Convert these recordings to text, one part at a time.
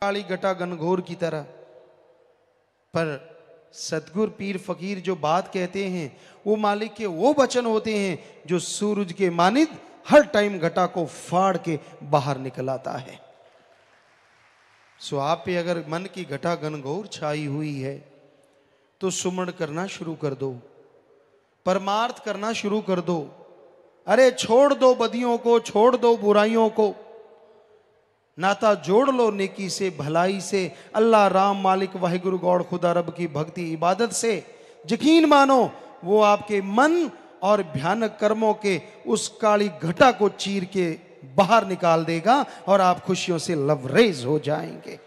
काली घटा घनघोर की तरह। पर सतगुर पीर फकीर जो बात कहते हैं वो मालिक के वो वचन होते हैं जो सूरज के मानिद हर टाइम घटा को फाड़ के बाहर निकल आता है। सो आप पे अगर मन की घटा घनघोर छाई हुई है तो सुमरण करना शुरू कर दो, परमार्थ करना शुरू कर दो। अरे छोड़ दो बदियों को, छोड़ दो बुराइयों को, नाता जोड़ लो नेकी से, भलाई से, अल्लाह राम मालिक वाहिगुरु गौड़ खुदा रब की भक्ति इबादत से। यकीन मानो वो आपके मन और भयानक कर्मों के उस काली घटा को चीर के बाहर निकाल देगा और आप खुशियों से लवरेज हो जाएंगे।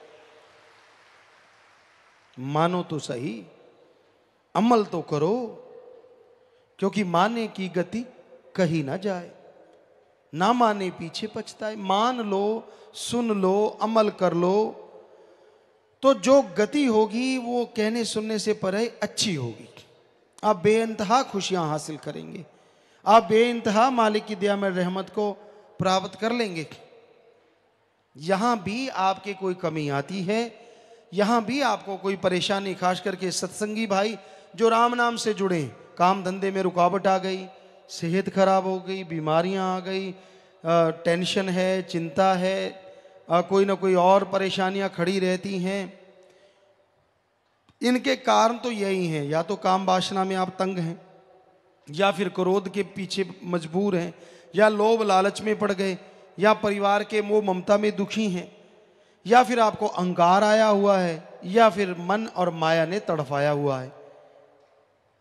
मानो तो सही, अमल तो करो, क्योंकि माने की गति कहीं ना जाए, ना माने पीछे पछताए। मान लो, सुन लो, अमल कर लो तो जो गति होगी वो कहने सुनने से परे अच्छी होगी। आप बेइंतहा खुशियां हासिल करेंगे, आप बेइंतहा मालिक की दया में रहमत को प्राप्त कर लेंगे। यहां भी आपके कोई कमी आती है, यहां भी आपको कोई परेशानी, खास करके सत्संगी भाई जो राम नाम से जुड़े, काम धंधे में रुकावट आ गई, सेहत खराब हो गई, बीमारियां आ गई, टेंशन है, चिंता है, कोई ना कोई और परेशानियां खड़ी रहती हैं। इनके कारण तो यही हैं, या तो काम वासना में आप तंग हैं, या फिर क्रोध के पीछे मजबूर हैं, या लोभ लालच में पड़ गए, या परिवार के मोह ममता में दुखी हैं, या फिर आपको अहंकार आया हुआ है, या फिर मन और माया ने तड़फाया हुआ है।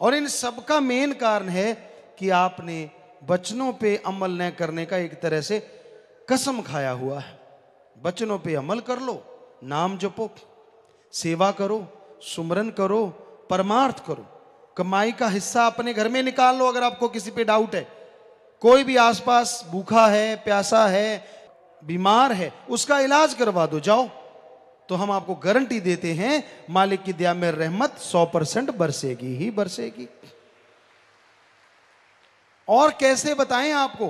और इन सब का मेन कारण है कि आपने वचनों पे अमल न करने का एक तरह से कसम खाया हुआ है। वचनों पे अमल कर लो, नाम जपो, सेवा करो, सुमरन करो, परमार्थ करो, कमाई का हिस्सा अपने घर में निकाल लो। अगर आपको किसी पे डाउट है, कोई भी आसपास भूखा है, प्यासा है, बीमार है, उसका इलाज करवा दो, जाओ। तो हम आपको गारंटी देते हैं मालिक की दया में रहमत 100% बरसेगी ही बरसेगी। और कैसे बताएं आपको,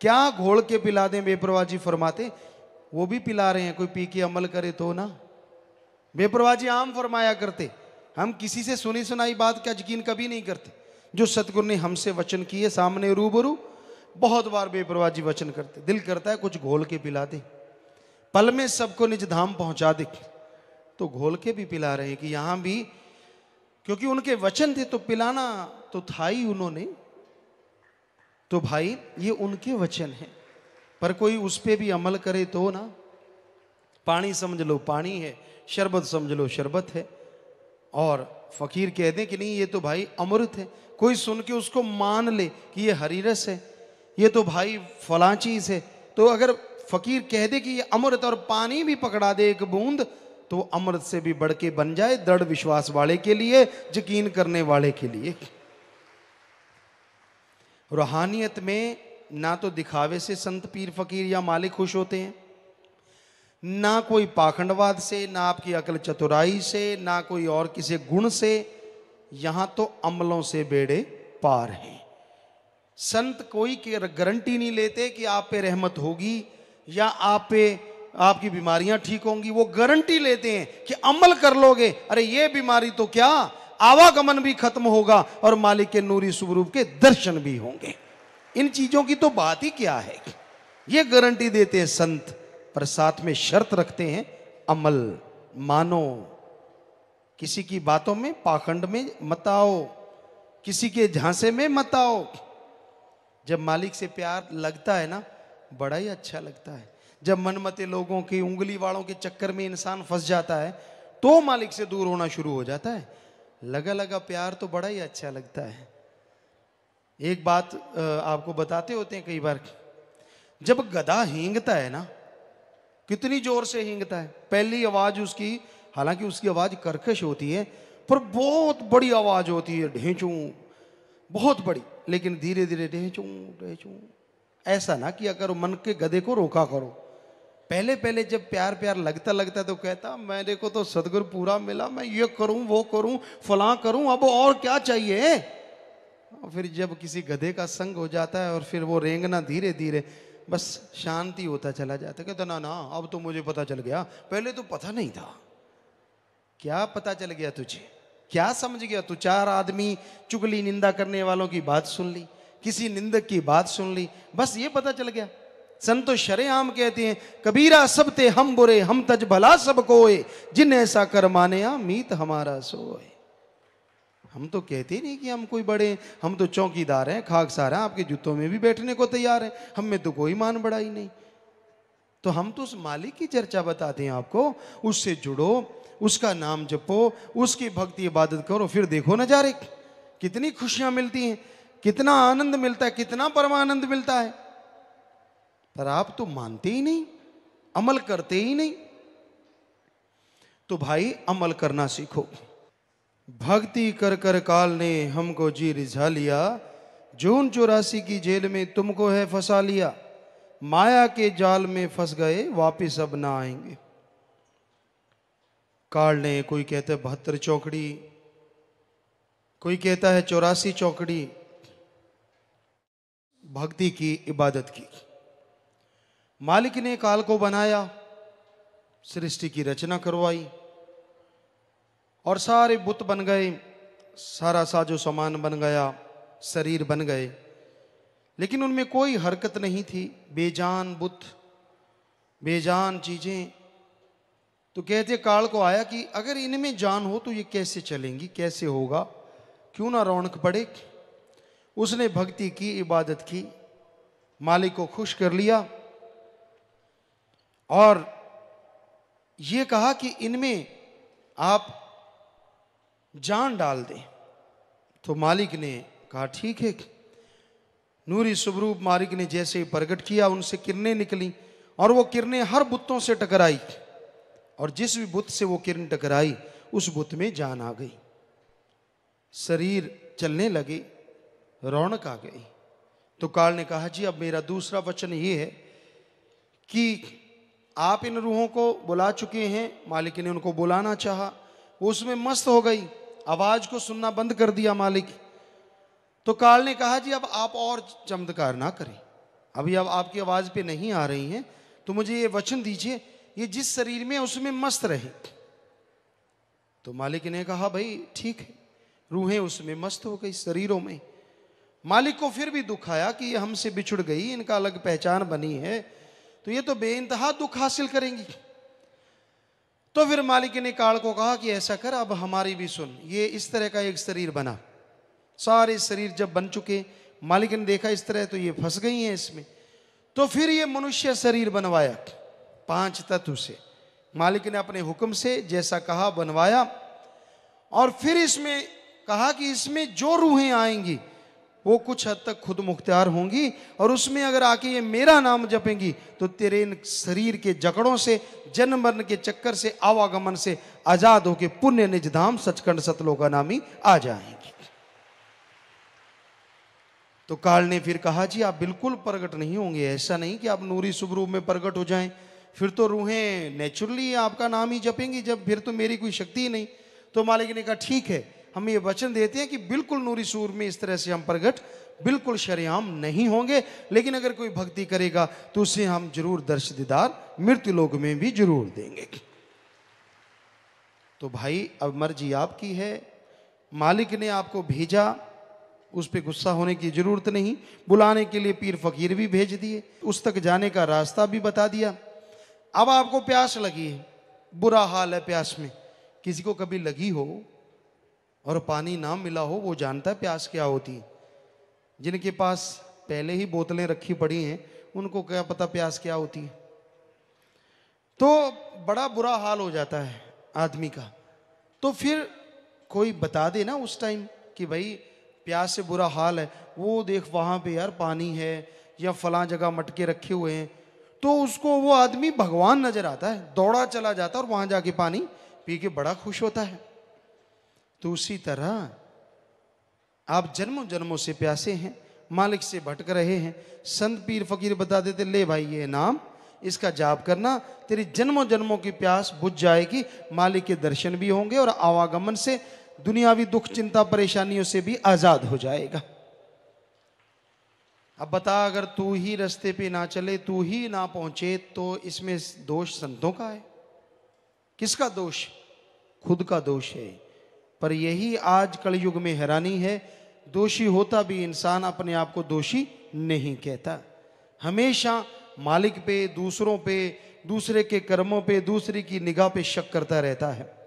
क्या घोल के पिला दें? बेपरवाह जी फरमाते, वो भी पिला रहे हैं, कोई पी के अमल करे तो ना। बेपरवाह जी आम फरमाया करते, हम किसी से सुनी सुनाई बात का यकीन कभी नहीं करते। जो सतगुरु ने हमसे वचन किए सामने रूबरू, बहुत बार बेपरवाह जी वचन करते, दिल करता है कुछ घोल के पिला दे, पल में सबको निज धाम पहुंचा दे। तो घोल के भी पिला रहे हैं कि यहां भी, क्योंकि उनके वचन थे तो पिलाना तो था ही उन्होंने। तो भाई ये उनके वचन हैं, पर कोई उस पे भी अमल करे तो ना। पानी समझ लो पानी है, शरबत समझ लो शरबत है, और फकीर कह दें कि नहीं ये तो भाई अमृत है, कोई सुन के उसको मान ले कि ये हरी रस है, ये तो भाई फलां चीज है। तो अगर फकीर कह दे कि ये अमृत और पानी भी पकड़ा दे एक बूंद, तो अमृत से भी बढ़ के बन जाए दृढ़ विश्वास वाले के लिए, यकीन करने वाले के लिए। रूहानियत में ना तो दिखावे से संत पीर फकीर या मालिक खुश होते हैं, ना कोई पाखंडवाद से, ना आपकी अकल चतुराई से, ना कोई और किसी गुण से। यहां तो अमलों से बेड़े पार हैं। संत कोई गारंटी नहीं लेते कि आप पे रहमत होगी या आप पे आपकी बीमारियां ठीक होंगी। वो गारंटी लेते हैं कि अमल कर लोगे, अरे ये बीमारी तो क्या, आवागमन भी खत्म होगा और मालिक के नूरी स्वरूप के दर्शन भी होंगे। इन चीजों की तो बात ही क्या है, ये गारंटी देते हैं संत। पर साथ में शर्त रखते हैं, अमल मानो, किसी की बातों में पाखंड में मत आओ, किसी के झांसे में मत आओ। जब मालिक से प्यार लगता है ना, बड़ा ही अच्छा लगता है। जब मनमते लोगों की, उंगली वालों के चक्कर में इंसान फंस जाता है तो मालिक से दूर होना शुरू हो जाता है। लगा लगा प्यार तो बड़ा ही अच्छा लगता है। एक बात आपको बताते होते हैं कई बार, जब गधा हींगता है ना, कितनी जोर से हींगता है। पहली आवाज उसकी, हालांकि उसकी आवाज कर्कश होती है, पर बहुत बड़ी आवाज होती है, ढेंचू, बहुत बड़ी। लेकिन धीरे धीरे ढेंचू ढेंचू, ऐसा ना कि अगर मन के गधे को रोका करो। पहले पहले जब प्यार प्यार लगता लगता तो कहता, मेरे को तो सदगुरु पूरा मिला, मैं ये करूं वो करूं फलां करूं, अब और क्या चाहिए। फिर जब किसी गधे का संग हो जाता है और फिर वो रेंगना धीरे धीरे, बस शांति होता चला जाता। कहता ना ना अब तो मुझे पता चल गया, पहले तो पता नहीं था। क्या पता चल गया तुझे? क्या समझ गया तू? 4 आदमी चुगली निंदा करने वालों की बात सुन ली, किसी निंदक की बात सुन ली, बस ये पता चल गया। संत तो शरेआम कहते हैं, कबीरा सब ते हम बुरे, हम तज भला सब कोय, जिन ऐसा कर माने मीत हमारा सोए। हम तो कहते नहीं कि हम कोई बड़े, हम तो चौकीदार हैं, खाकसार हैं, आपके जूतों में भी बैठने को तैयार हैं, हम में तो कोई मान बढ़ाई नहीं। तो हम तो उस मालिक की चर्चा बताते हैं आपको, उससे जुड़ो, उसका नाम जपो, उसकी भक्ति इबादत करो, फिर देखो नजारे, कितनी खुशियां मिलती हैं, कितना आनंद मिलता है, कितना परमानंद मिलता है। पर आप तो मानते ही नहीं, अमल करते ही नहीं। तो भाई अमल करना सीखो। भक्ति कर कर काल ने हमको जी रिझा लिया, जून 84 की जेल में तुमको है फंसा लिया, माया के जाल में फंस गए वापिस अब ना आएंगे। काल ने, कोई कहता है 72 चौकड़ी, कोई कहता है 84 चौकड़ी भक्ति की, इबादत की। मालिक ने काल को बनाया, सृष्टि की रचना करवाई और सारे बुत बन गए, सारा साजो सामान बन गया, शरीर बन गए, लेकिन उनमें कोई हरकत नहीं थी। बेजान बुत, बेजान चीजें। तो कहते काल को आया कि अगर इनमें जान हो तो ये कैसे चलेंगी, कैसे होगा, क्यों ना रौनक पड़े। उसने भक्ति की, इबादत की, मालिक को खुश कर लिया और ये कहा कि इनमें आप जान डाल दें। तो मालिक ने कहा ठीक है। नूरी स्वरूप मालिक ने जैसे ही प्रकट किया, उनसे किरणें निकली और वो किरणें हर बुतों से टकराई, और जिस भी बुत से वो किरण टकराई उस बुत में जान आ गई, शरीर चलने लगे, रौनक आ गई। तो काल ने कहा जी अब मेरा दूसरा वचन ये है कि आप इन रूहों को बुला चुके हैं। मालिक ने उनको बुलाना चाहा, वो उसमें मस्त हो गई, आवाज को सुनना बंद कर दिया मालिक। तो काल ने कहा जी अब आप और चमत्कार ना करें, अभी अब आपकी आवाज पे नहीं आ रही हैं, तो मुझे ये वचन दीजिए ये जिस शरीर में उसमें मस्त रहे। तो मालिक ने कहा भाई ठीक है, रूहें उसमें मस्त हो गई शरीरों में। मालिक को फिर भी दुख आया कि ये हमसे बिछुड़ गई, इनका अलग पहचान बनी है, तो ये तो बेइंतहा दुख हासिल करेंगी। तो फिर मालिक ने काल को कहा कि ऐसा कर, अब हमारी भी सुन। ये इस तरह का एक शरीर बना, सारे शरीर जब बन चुके, मालिक ने देखा इस तरह तो ये फंस गई हैं इसमें, तो फिर ये मनुष्य शरीर बनवाया 5 तत्व से। मालिक ने अपने हुक्म से जैसा कहा बनवाया, और फिर इसमें कहा कि इसमें जो रूहें आएंगी वो कुछ हद तक खुद मुख्तियार होंगी, और उसमें अगर आके ये मेरा नाम जपेंगी तो तेरे इन शरीर के जकड़ों से, जन्म मरण के चक्कर से, आवागमन से आजाद होके पुण्य निज धाम सचखंड सतलोकानामी आ जाएंगी। तो काल ने फिर कहा जी आप बिल्कुल प्रकट नहीं होंगे, ऐसा नहीं कि आप नूरी शुभ रूप में प्रकट हो जाएं, फिर तो रूहें नेचुरली आपका नाम ही जपेंगी, जब फिर तो मेरी कोई शक्ति ही नहीं। तो मालिक ने कहा ठीक है, हम ये वचन देते हैं कि बिल्कुल नूरी सूर में इस तरह से हम प्रकट बिल्कुल शरेआम नहीं होंगे, लेकिन अगर कोई भक्ति करेगा तो उसे हम जरूर दर्श दीदार मृत्यु लोक में भी जरूर देंगे। तो भाई अब मर्जी आपकी है, मालिक ने आपको भेजा, उस पर गुस्सा होने की जरूरत नहीं। बुलाने के लिए पीर फकीर भी भेज दिए, उस तक जाने का रास्ता भी बता दिया। अब आपको प्यास लगी है, बुरा हाल है प्यास में। किसी को कभी लगी हो और पानी ना मिला हो, वो जानता है प्यास क्या होती है। जिनके पास पहले ही बोतलें रखी पड़ी हैं उनको क्या पता प्यास क्या होती है। तो बड़ा बुरा हाल हो जाता है आदमी का। तो फिर कोई बता दे ना उस टाइम कि भाई प्यास से बुरा हाल है, वो देख वहां पे यार पानी है या फलां जगह मटके रखे हुए हैं, तो उसको वो आदमी भगवान नजर आता है, दौड़ा चला जाता है और वहां जाके पानी पी के बड़ा खुश होता है। तो उसी तरह आप जन्मों जन्मों से प्यासे हैं, मालिक से भटक रहे हैं। संत पीर फकीर बता देते ले भाई ये नाम, इसका जाप करना, तेरी जन्मों जन्मों की प्यास बुझ जाएगी, मालिक के दर्शन भी होंगे और आवागमन से दुनियावी दुख चिंता परेशानियों से भी आजाद हो जाएगा। अब बता, अगर तू ही रास्ते पे ना चले, तू ही ना पहुंचे, तो इसमें दोष संतों का है? किसका दोष? खुद का दोष है। पर यही आज कलयुग में हैरानी है, दोषी होता भी इंसान अपने आप को दोषी नहीं कहता। हमेशा मालिक पे, दूसरों पे, दूसरे के कर्मों पे, दूसरे की निगाह पे शक करता रहता है।